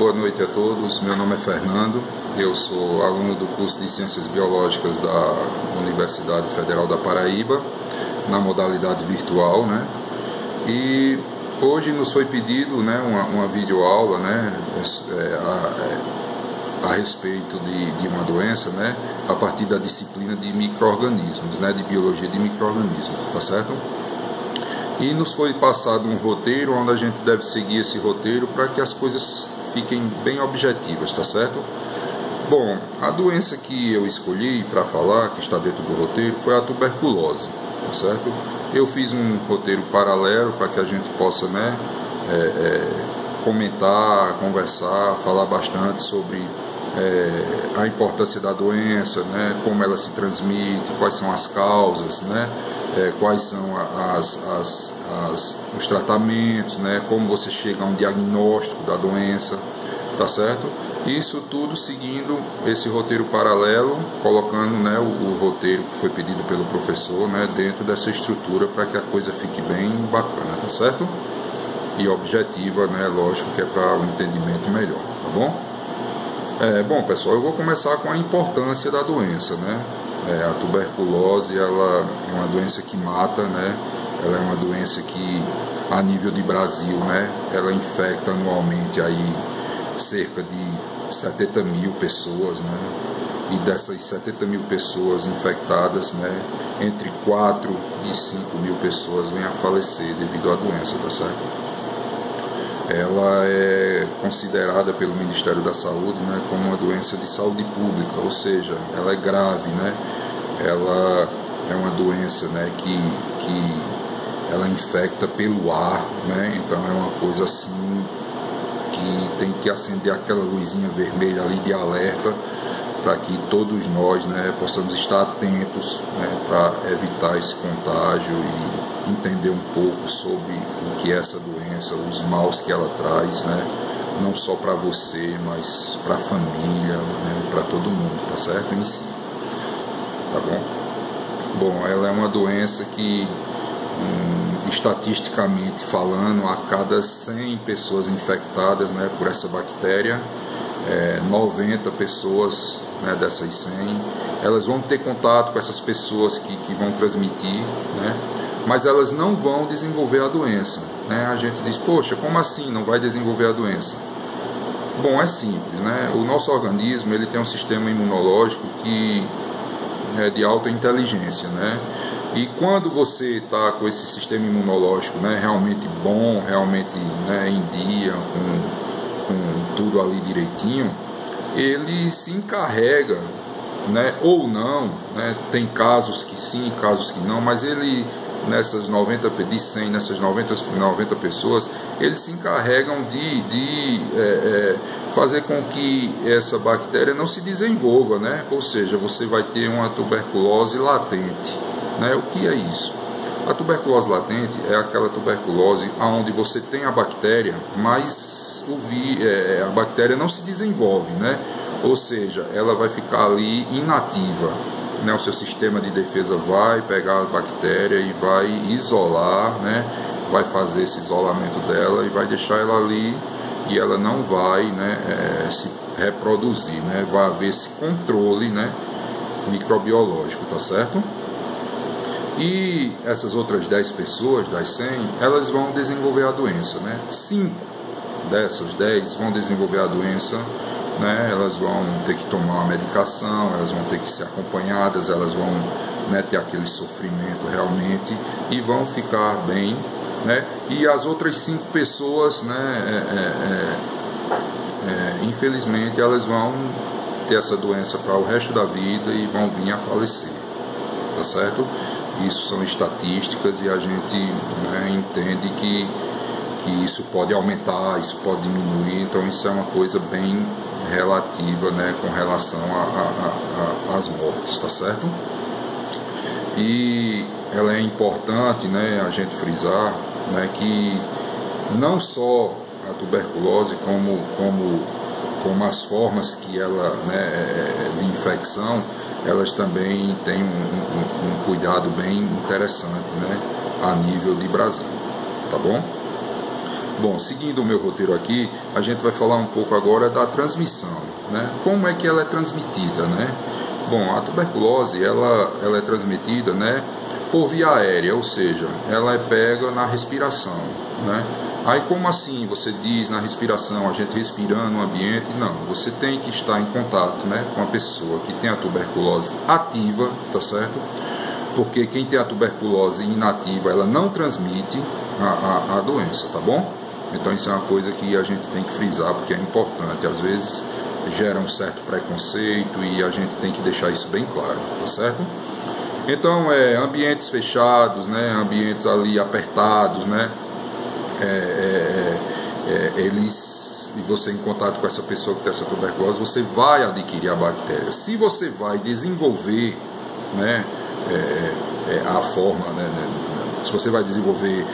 Boa noite a todos, meu nome é Fernando, eu sou aluno do curso de Ciências Biológicas da Universidade Federal da Paraíba, na modalidade virtual, né? E hoje nos foi pedido, né, uma videoaula, né, a respeito de uma doença, né, a partir da disciplina de micro-organismos, né, de biologia de micro-organismos, tá certo? E nos foi passado um roteiro onde a gente deve seguir esse roteiro para que as coisas fiquem bem objetivas, tá certo? Bom, a doença que eu escolhi para falar, que está dentro do roteiro, foi a tuberculose, tá certo? Eu fiz um roteiro paralelo para que a gente possa, né, comentar, conversar, falar bastante sobre a importância da doença, né, como ela se transmite, quais são as causas, né, quais são os tratamentos, né, como você chega a um diagnóstico da doença, tá certo? Isso tudo seguindo esse roteiro paralelo, colocando, né, o roteiro que foi pedido pelo professor, né, dentro dessa estrutura para que a coisa fique bem bacana, tá certo? E objetiva, né, lógico que é para um entendimento melhor, tá bom? Bom, pessoal, eu vou começar com a importância da doença, né? A tuberculose, ela é uma doença que mata, né? Ela é uma doença que, a nível de Brasil, né, ela infecta anualmente aí cerca de 70 mil pessoas, né? E dessas 70 mil pessoas infectadas, né, entre 4 e 5 mil pessoas vêm a falecer devido à doença, tá certo? Ela é considerada pelo Ministério da Saúde, né, como uma doença de saúde pública, ou seja, ela é grave, né? Ela é uma doença, né, que ela infecta pelo ar, né? Então é uma coisa assim que tem que acender aquela luzinha vermelha ali de alerta para que todos nós, né, possamos estar atentos, né, para evitar esse contágio e entender um pouco sobre o que é essa doença, os maus que ela traz, né, não só para você, mas para a família, né, para todo mundo, tá certo? Em si, tá bom? Bom, ela é uma doença que, estatisticamente falando, a cada 100 pessoas infectadas, né, por essa bactéria, 90 pessoas, né, dessas 100, elas vão ter contato com essas pessoas que vão transmitir, né, mas elas não vão desenvolver a doença, né? A gente diz, poxa, como assim não vai desenvolver a doença? Bom, é simples, né? O nosso organismo, ele tem um sistema imunológico que é de alta inteligência, né? E quando você está com esse sistema imunológico, né, realmente bom, realmente, né, em dia, com tudo ali direitinho, ele se encarrega, né, ou não, né, tem casos que sim, casos que não, mas ele, nessas 90 de 100, nessas 90 pessoas, eles se encarregam de fazer com que essa bactéria não se desenvolva, né? Ou seja, você vai ter uma tuberculose latente, né? O que é isso? A tuberculose latente é aquela tuberculose onde você tem a bactéria, mas a bactéria não se desenvolve, né? Ou seja, ela vai ficar ali inativa, né? O seu sistema de defesa vai pegar a bactéria e vai isolar, né? Vai fazer esse isolamento dela e vai deixar ela ali e ela não vai, né, se reproduzir, né? Vai haver esse controle, né, microbiológico, tá certo? E essas outras 10 pessoas, das 100, elas vão desenvolver a doença, né? 5 dessas 10 vão desenvolver a doença, né? Elas vão ter que tomar uma medicação, elas vão ter que ser acompanhadas, elas vão, né, ter aquele sofrimento realmente e vão ficar bem, né? E as outras 5 pessoas, né, infelizmente, elas vão ter essa doença para o resto da vida e vão vir a falecer, tá certo? Isso são estatísticas e a gente, né, entende que isso pode aumentar, isso pode diminuir, então isso é uma coisa bem relativa, né, com relação às mortes, tá certo? E ela é importante, né, a gente frisar, né, que não só a tuberculose, como as formas que ela, né, de infecção, elas também têm um cuidado bem interessante, né, a nível de Brasil, tá bom? Bom, seguindo o meu roteiro aqui, a gente vai falar um pouco agora da transmissão, né? Como é que ela é transmitida, né? Bom, a tuberculose, ela é transmitida, né, por via aérea, ou seja, ela é pega na respiração, né? Aí como assim você diz na respiração, a gente respirando no ambiente? Não, você tem que estar em contato, né, com a pessoa que tem a tuberculose ativa, tá certo? Porque quem tem a tuberculose inativa, ela não transmite a doença, tá bom? Então isso é uma coisa que a gente tem que frisar, porque é importante. Às vezes gera um certo preconceito e a gente tem que deixar isso bem claro, tá certo? Então, ambientes fechados, né, ambientes ali apertados, né, e você em contato com essa pessoa que tem essa tuberculose, você vai adquirir a bactéria. Se você vai desenvolver, né, a forma, né, se você vai desenvolver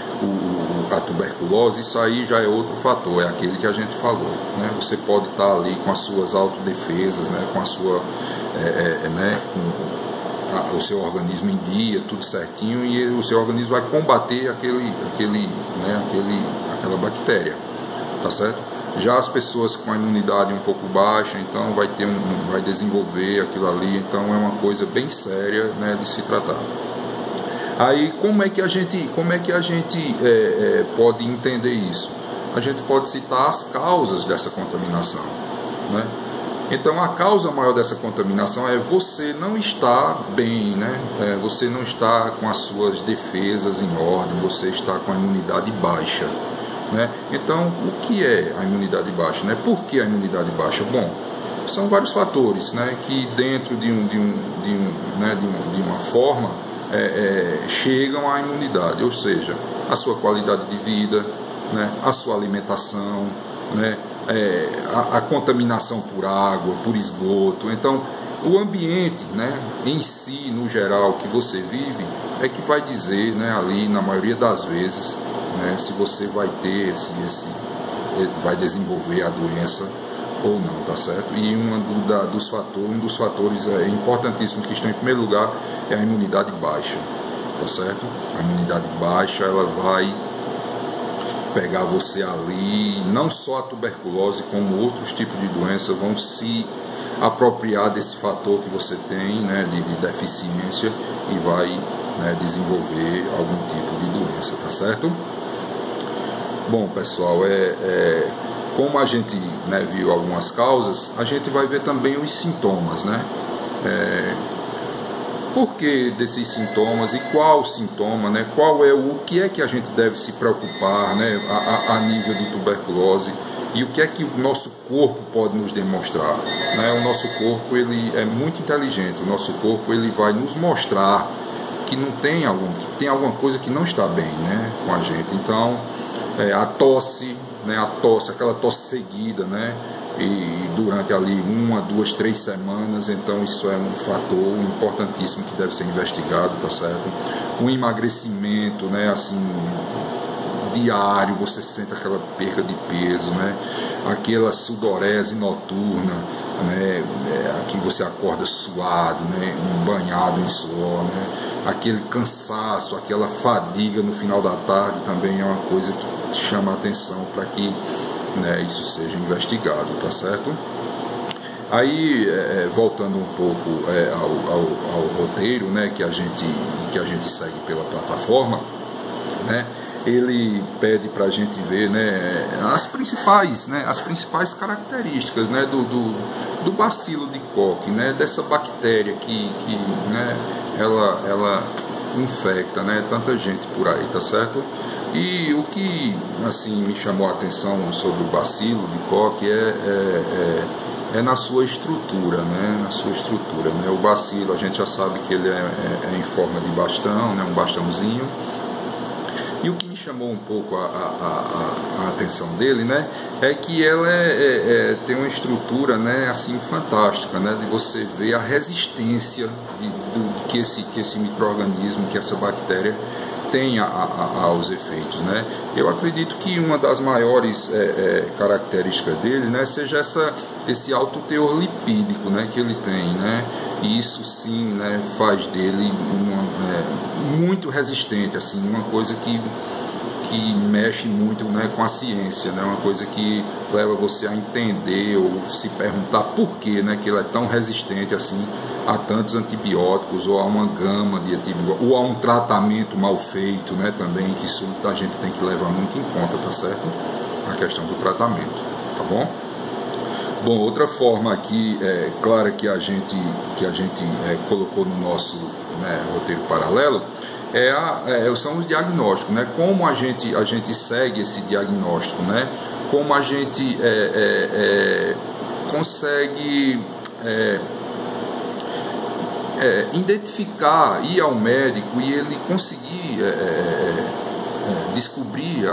a tuberculose, isso aí já é outro fator, é aquele que a gente falou, né? Você pode estar ali com as suas autodefesas, né, com a sua, com o seu organismo em dia, tudo certinho, e o seu organismo vai combater aquela bactéria, tá certo? Já as pessoas com a imunidade um pouco baixa, então vai desenvolver aquilo ali, então é uma coisa bem séria, né, de se tratar. Aí como é que a gente pode entender isso? A gente pode citar as causas dessa contaminação, né? Então a causa maior dessa contaminação é você não estar bem, né? Você não está com as suas defesas em ordem, você está com a imunidade baixa, né? Então o que é a imunidade baixa, né? Por que a imunidade baixa? Bom, são vários fatores, né, que dentro de uma forma chegam à imunidade, ou seja, a sua qualidade de vida, né, a sua alimentação, né, a contaminação por água, por esgoto. Então, o ambiente, né, em si, no geral, que você vive, é que vai dizer, né, ali, na maioria das vezes, né, se você vai ter vai desenvolver a doença ou não, tá certo? E um dos fatores importantíssimos que estão em primeiro lugar é a imunidade baixa, tá certo? A imunidade baixa, ela vai pegar você ali, não só a tuberculose, como outros tipos de doenças vão se apropriar desse fator que você tem, né, de deficiência, e vai, né, desenvolver algum tipo de doença, tá certo? Bom, pessoal, como a gente, né, viu algumas causas, a gente vai ver também os sintomas, né? Por que desses sintomas e qual sintoma, né? O que é que a gente deve se preocupar, né, a nível de tuberculose, e o que é que o nosso corpo pode nos demonstrar, né? O nosso corpo, ele é muito inteligente. O nosso corpo, ele vai nos mostrar que tem alguma coisa que não está bem, né, com a gente. Então, a tosse, né, aquela tosse seguida, né, e durante ali 1, 2, 3 semanas, então isso é um fator importantíssimo que deve ser investigado, tá certo? O emagrecimento, né, assim, diário, você sente aquela perca de peso, né, aquela sudorese noturna, né, aqui você acorda suado, né, banhado em suor, né, aquele cansaço, aquela fadiga no final da tarde também é uma coisa que chama a atenção para que, né, isso seja investigado, tá certo? Aí, voltando um pouco ao roteiro, né, que a gente segue pela plataforma, né, ele pede para a gente ver, né, as principais características, né, do bacilo de Koch, né, dessa bactéria que né, ela infecta, né, tanta gente por aí, tá certo? E o que, assim, me chamou a atenção sobre o bacilo de Koch é na sua estrutura, né? Na sua estrutura, né? O bacilo, a gente já sabe que ele é em forma de bastão, né? Um bastãozinho. E o que me chamou um pouco a atenção dele, né, é que ela tem uma estrutura, né, assim, fantástica, né, de você ver a resistência que esse micro-organismo, que essa bactéria tem aos efeitos, né. Eu acredito que uma das maiores características dele, né, seja esse alto teor lipídico, né, que ele tem, né. E isso sim, né, faz dele muito resistente, assim, uma coisa que que mexe muito, né, com a ciência, né, uma coisa que leva você a entender ou se perguntar por que, né, que ele é tão resistente assim a tantos antibióticos, ou a uma gama de antibióticos, ou a um tratamento mal feito, né, também, que isso a gente tem que levar muito em conta, tá certo? A questão do tratamento, tá bom? Bom, outra forma aqui, clara que a gente colocou no nosso, né, roteiro paralelo, são os diagnósticos, né? Como a gente segue esse diagnóstico, né? Como a gente consegue identificar, ir ao médico e ele conseguir descobrir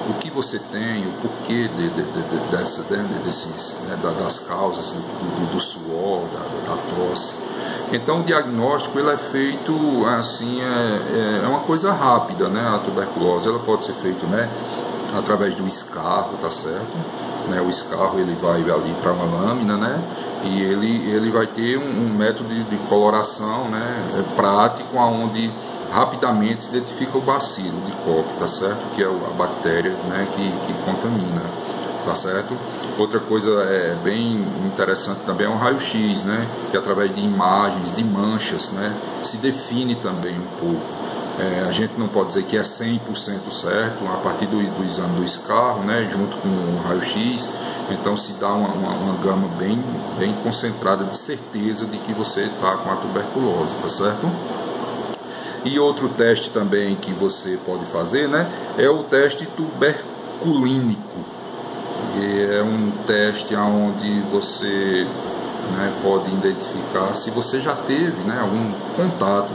o que você tem, o porquê das causas do suor, da tosse. Então o diagnóstico ele é feito assim, é uma coisa rápida, né? A tuberculose ela pode ser feita, né, através do escarro, tá certo? Né? O escarro ele vai ali para uma lâmina, né? E ele vai ter um método de coloração, né, prático, onde rapidamente se identifica o bacilo de Koch, tá certo? Que é a bactéria, né, que contamina, tá certo? Outra coisa bem interessante também é o raio-x, né, que através de imagens, de manchas, né, se define também um pouco. A gente não pode dizer que é 100% certo, a partir do exame do escarro, né, junto com o raio-x, então se dá uma gama bem concentrada de certeza de que você está com a tuberculose, tá certo? E outro teste também que você pode fazer, né, é o teste tuberculínico. E é um teste onde você, né, pode identificar se você já teve, né, algum contato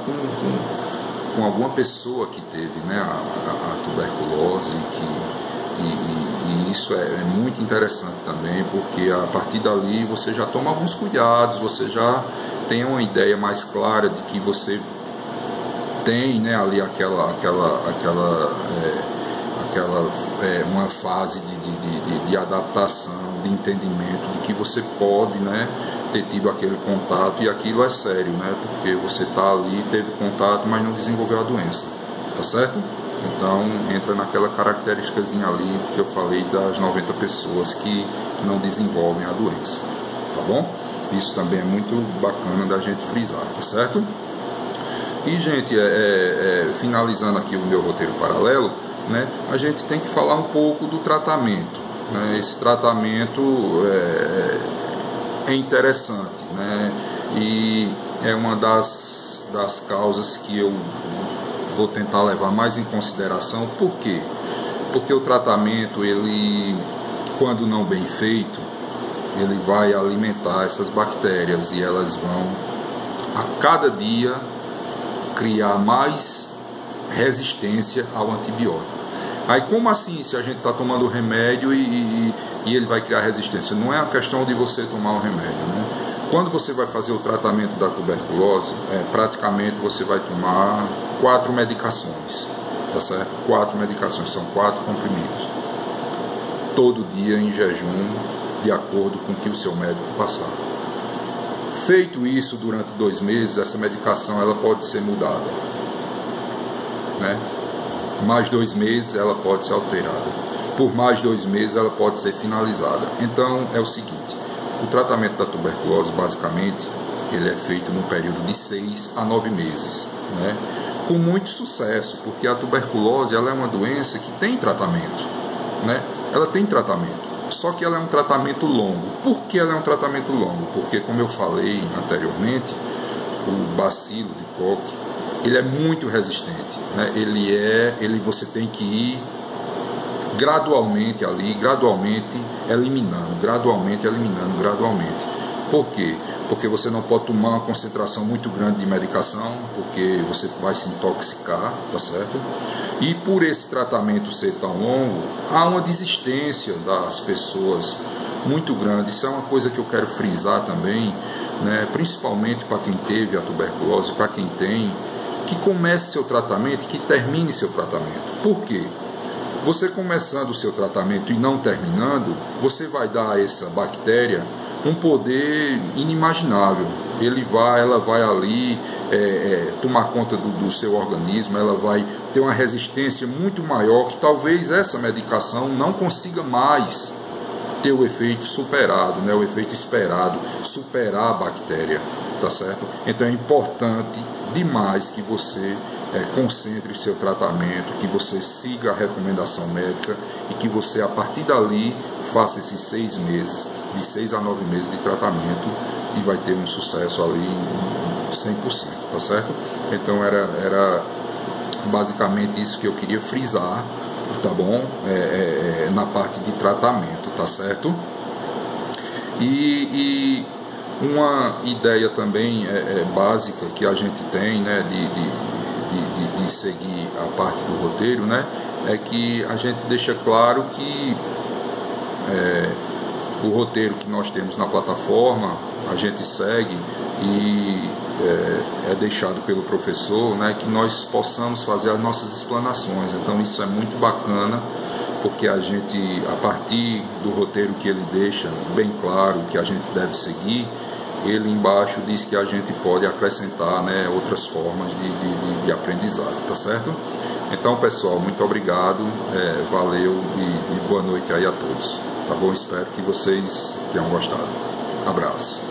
com alguma pessoa que teve, né, a tuberculose, e isso é muito interessante também, porque a partir dali você já toma alguns cuidados, você já tem uma ideia mais clara de que você tem, né, ali uma fase de adaptação, de entendimento de que você pode, né, ter tido aquele contato, e aquilo é sério, né, porque você está ali, teve contato, mas não desenvolveu a doença, tá certo? Então entra naquela característicazinha ali que eu falei das 90 pessoas que não desenvolvem a doença, tá bom? Isso também é muito bacana da gente frisar, tá certo? E, gente, finalizando aqui o meu roteiro paralelo, né, a gente tem que falar um pouco do tratamento, né? Esse tratamento é interessante, né? E é uma das causas que eu vou tentar levar mais em consideração. Por quê? Porque o tratamento, ele, quando não bem feito, ele vai alimentar essas bactérias, e elas vão a cada dia criar mais resistência ao antibiótico. Aí, como assim, se a gente está tomando o remédio e ele vai criar resistência? Não é a questão de você tomar o remédio, né? Quando você vai fazer o tratamento da tuberculose, praticamente você vai tomar 4 medicações, tá certo? 4 medicações, são 4 comprimidos, todo dia em jejum, de acordo com o que o seu médico passar. Feito isso durante 2 meses, essa medicação ela pode ser mudada, né? Mais 2 meses ela pode ser alterada. Por mais 2 meses ela pode ser finalizada. Então é o seguinte: o tratamento da tuberculose, basicamente, ele é feito num período de 6 a 9 meses, né? Com muito sucesso, porque a tuberculose ela é uma doença que tem tratamento, né? Ela tem tratamento. Só que ela é um tratamento longo. Por que ela é um tratamento longo? Porque, como eu falei anteriormente, o bacilo de Koch, ele é muito resistente, né? Você tem que ir gradualmente eliminando. Por quê? Porque você não pode tomar uma concentração muito grande de medicação, porque você vai se intoxicar, tá certo? E por esse tratamento ser tão longo, há uma desistência das pessoas muito grande. Isso é uma coisa que eu quero frisar também, né? Principalmente para quem teve a tuberculose, para quem tem, que comece seu tratamento, que termine seu tratamento. Por quê? Você começando o seu tratamento e não terminando, você vai dar a essa bactéria um poder inimaginável. Ela vai ali tomar conta do seu organismo, ela vai ter uma resistência muito maior, que talvez essa medicação não consiga mais ter o efeito superado, né, o efeito esperado, superar a bactéria, tá certo? Então é importante demais que você concentre seu tratamento, que você siga a recomendação médica e que você, a partir dali, faça esses 6 meses, de 6 a 9 meses de tratamento, e vai ter um sucesso ali em 100%, tá certo? Então era basicamente isso que eu queria frisar, tá bom? Na parte de tratamento, tá certo? E uma ideia também básica que a gente tem, né, de seguir a parte do roteiro, né, é que a gente deixa claro que o roteiro que nós temos na plataforma, a gente segue e é deixado pelo professor, né, que nós possamos fazer as nossas explanações. Então isso é muito bacana, porque a gente, a partir do roteiro que ele deixa bem claro que a gente deve seguir, ele embaixo diz que a gente pode acrescentar, né, outras formas de aprendizado, tá certo? Então, pessoal, muito obrigado, valeu e boa noite aí a todos, tá bom? Espero que vocês tenham gostado. Abraço.